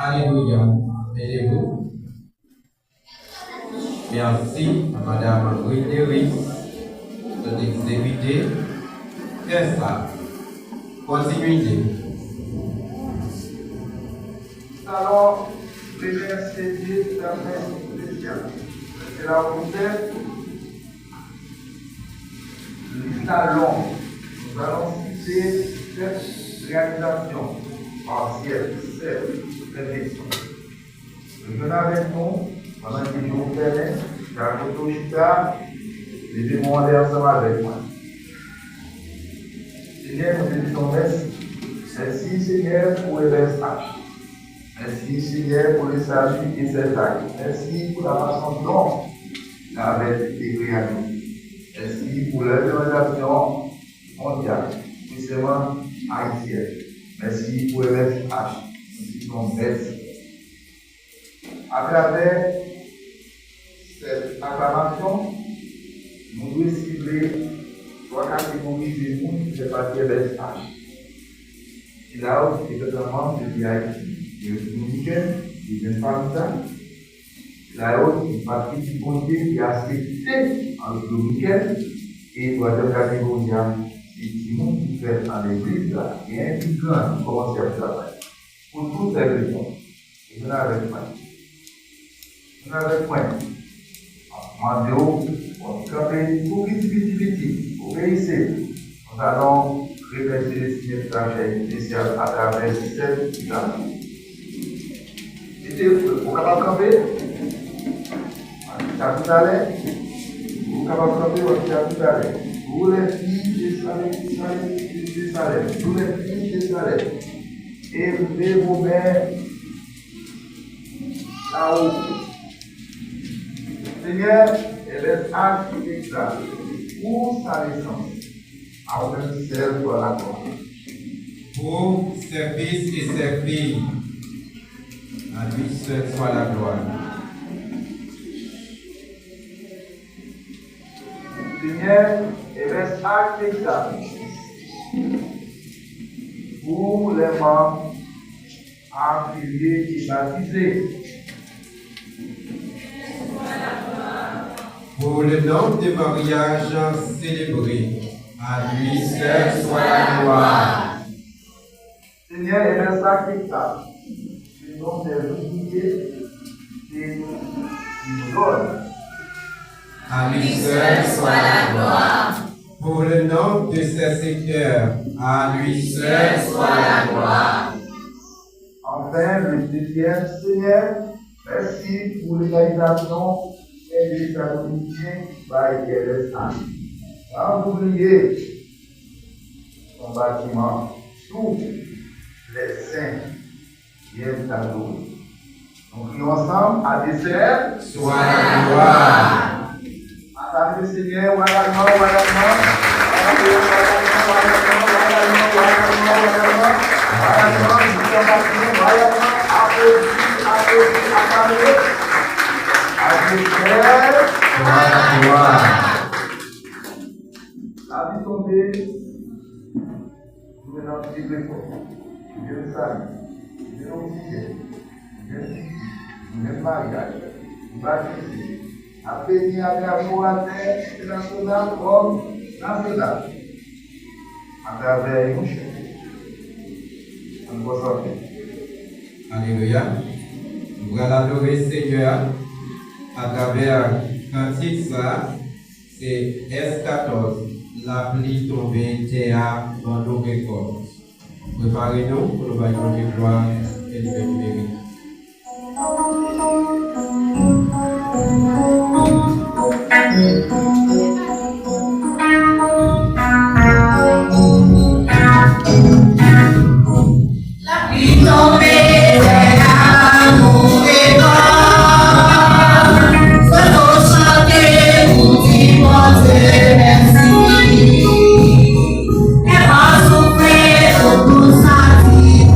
Alléluia. Aidez-vous. Merci à Madame Ruinery de l'exécuter. C'est ça. Continuez. Nous allons remercier Dieu d'un fait spécial. C'est la recette du salon. Nous allons citer cette réalisation partielle, cette réflexion. Je viens avec nous, pendant que je vous permets, car je vous chita, les demander ensemble avec moi. Seigneur, nous te disons merci. Merci Seigneur pour les messages. Merci Seigneur pour les sages et ces actes. Merci pour la façon dont tu avais écrit à nous. Merci pour l'organisation mondiale, spécialement haïtienne. Merci pour les messages. Nous disons merci. À travers cette acclamation, nous devons cibler trois catégories de monde qui fait partie des messages. Il a aussi exactement de Haïti. Il y a une dominicaine, il y a une femme. Il y a aussi une partie du côté qui a accepté en dominicaine. Et troisième catégorie, c'est qui monde qui fait dans l'église, et un migrant qui commence à travailler. Pour toutes ces raisons, je viens avec moi. Je viens avec moi. Mandéo, on campagne pour visibilité, obéissez. Nous allons remercier les signes spécial à travers le système qui a. C'était pour capable camper, tout à l'heure, pour capable camper, tout à l'heure. Pour les filles de Salem, pour les filles de Salem, élevez vos mains là-haut. Seigneur, et les actes exacts pour sa naissance, à vous seul pour la gloire. Pour ses fils et ses filles, à lui seul soit la gloire. Seigneur, et les actes exacts pour les membres affiliés et baptisés. Pour le nombre de mariages célébrés, à lui seul soit la gloire. Seigneur, et les actes exacts, le nom des unités et du Lord. À lui seul soit la gloire. Pour le nombre de ses secteurs, à lui seul soit la gloire. Enfin, le deuxième, Seigneur, merci pour l'égalisation et l'Église dominicaine par les saints. Sans oublier son bâtiment, tous les saints viennent à nous. Donc, nous ensemble, à dessert, soit la gloire. Acclamez le Seigneur, la vie tombée, nous allons vivre fort. Dieu le salue, Dieu l'oblige, Dieu le mariage, nous baptiser, à bénir à l'amour à terre, national comme national, à travers une chaîne. On va sortir. Alléluia. Nous allons adorer Seigneur à travers cantique ça, c'est S14, la pluie tombée, théâtre dans nos récoltes. Préparez-nous pour le baillon de gloire et de mérite. La pluie tombée, nous chanter, nous disons merci. Et pas souffrir, nous satisfaire.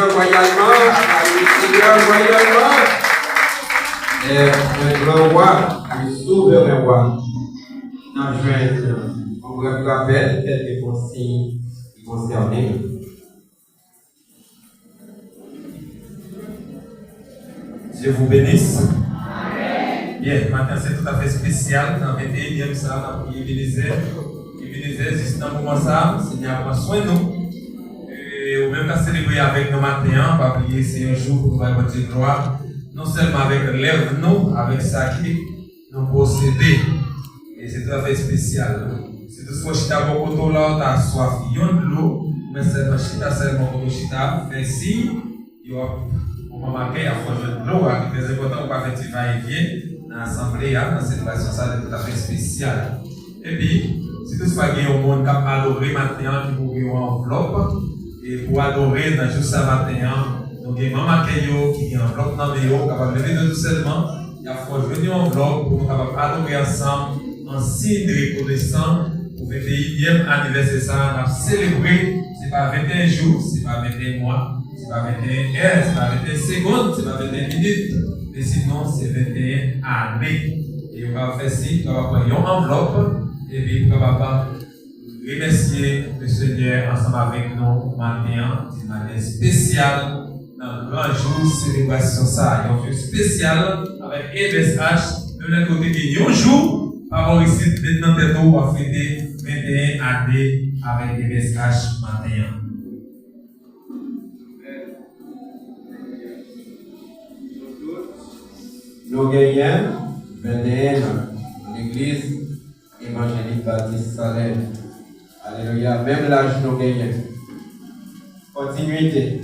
Seigneur royalement. Acclamez le Seigneur royalement. Et un grand roi, un souverain roi. Dans juin, on vous rappelle quelques consignes qui concernent nous. Dieu vous bénisse. Bien, matin c'est tout à fait spécial. Dans le 21e ça, on a prié Ebenezer. Ebenezer, juste dans le moment ça, Seigneur prend soin de nous. Et au même temps célébrer avec nos matins, on va prier, c'est un jour pour nous votre gloire. Non seulement avec l'œuvre, nous, avec ça qui nous posséder. Et c'est tout à fait spécial. C'est tout ce que je t'ai beaucoup là, tu as soif, il y a de l'eau, mais seulement pour chita, mais si, il y a on va marquer à fond de l'eau, qui est très important, on va faire du va-et-vient dans l'assemblée, dans la célébration, ça c'est tout à fait spécial. Et puis, si toutefois il y a un monde qui a adoré maintenant, qui vous une enveloppe, et pour adorer dans juste ça matin, donc il y a maman qui a une enveloppe dans le méo, capable de lever tout seulement, il y a faut venir une enveloppe pour nous capable adorer ensemble, en signe de reconnaissance, pour le 21e anniversaire, ça, on a célébré, c'est pas 21 jours, c'est pas 21 mois. C'est pas 21 heures, c'est pas 21 secondes, c'est pas 21 minutes, mais sinon c'est 21 années. Et on va faire ci, on va prendre une enveloppe, et puis on va remercier le Seigneur ensemble avec nous maintenant, d'une manière spéciale, dans le grand jour de célébration. Ça, il y a un jour spécial avec EBSH, de l'autre côté, il y a un jour, avant ici, maintenant, on va fêter 21 années avec EBSH maintenant. Nous gagnons 21 l'église évangélique Baptiste Salem. Alléluia. Même l'âge nous gagnons. Continuité.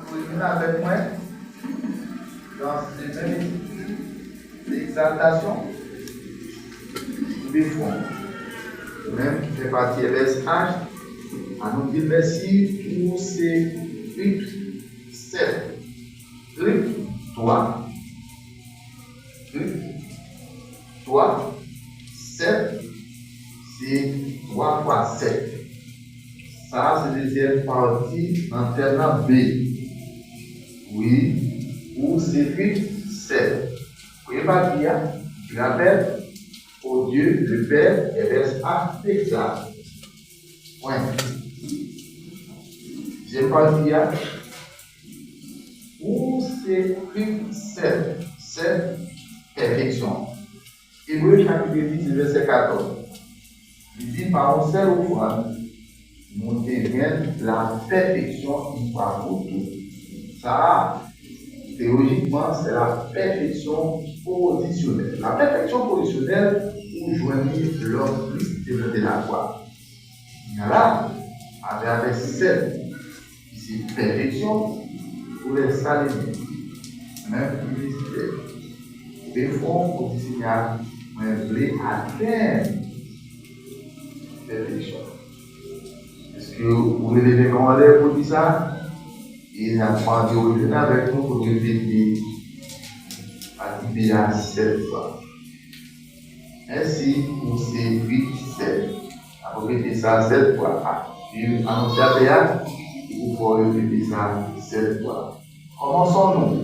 Vous avec moi dans ces mêmes exaltations des fonds. Même qui fait partie de l'SH, à nous dire merci pour ces 7. 3, 7, c'est 3 fois 7. Ça, c'est la deuxième partie en terme B. Oui, ou c'est 7. Vous voyez pas dire, je rappelle, au Dieu, le Père, et reste exact. Point. Deuxième partie, ou c'est 7 perfection. Hébreu chapitre 10, verset 14. Il dit par un seul offrande, nous devions la perfection une fois pour toutes. Ça, théologiquement, c'est la perfection positionnelle. La perfection positionnelle pour joindre l'homme plus développé de la foi. Il y a là, avec 7, c'est perfection pour les saluer. Même publicité. Des fonds pour dissigner, mais voulez atteindre perfection. Est-ce que vous voulez lever comment l'air pour dire ça? Et la demandé au avec nous pour répéter activer à 7 fois. Ainsi, pour ces 7. À répéter ça 7 fois. Puis, annoncer à Béat, il faut répéter ça 7 fois. Commençons-nous.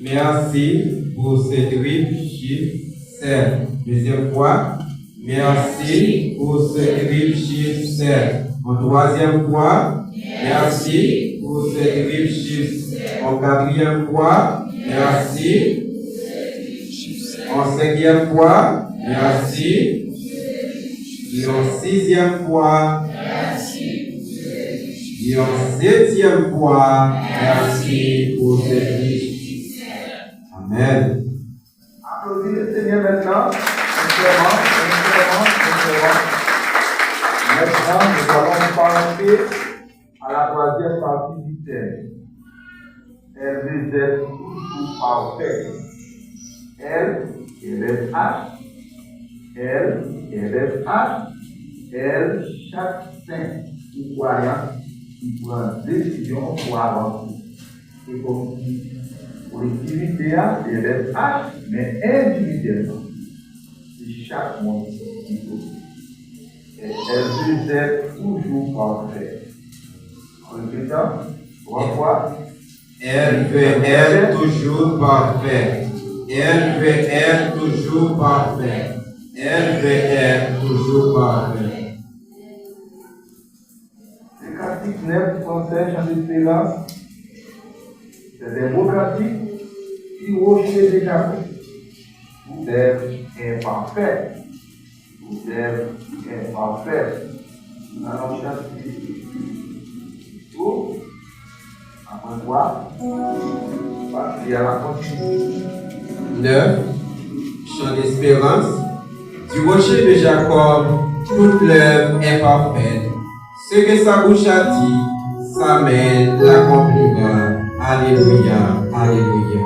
Merci pour ce triple chiffre 7. Deuxième fois, merci pour ce triple chiffre 7. En troisième fois, merci pour ce triple chiffre 7. En quatrième fois, merci. En cinquième fois, merci. Et en sixième fois, et en septième fois, merci pour ce triple chiffre 7. Amen. Applaudissez le Seigneur maintenant. Maintenant, nous allons passer à la troisième partie du thème. Elle veut être tout parfait. Elle est H. Elle est H. Elle, chaque saint ou croyant qui prend décision pour avancer. Et comme dit, collectivité, elle est H, mais individuellement. C'est chaque monde qui peut. Elle faisait toujours parfait. En répétant, 3 fois. Elle veut être toujours parfaite. Elle veut être toujours parfaite. Elle veut être toujours parfaite. Le cantique 9 français, chant d'espérance, c'est des mots cantiques qui rocher déjà fait. Vous êtes imparfait. Vous êtes imparfait. Alors, chanter tout. Après quoi? Passer à la continuité. 9. Chant d'espérance. Du rocher de Jacob, toute l'œuvre est parfaite. Ce que sa bouche a dit, sa main l'accomplira. Alléluia, alléluia.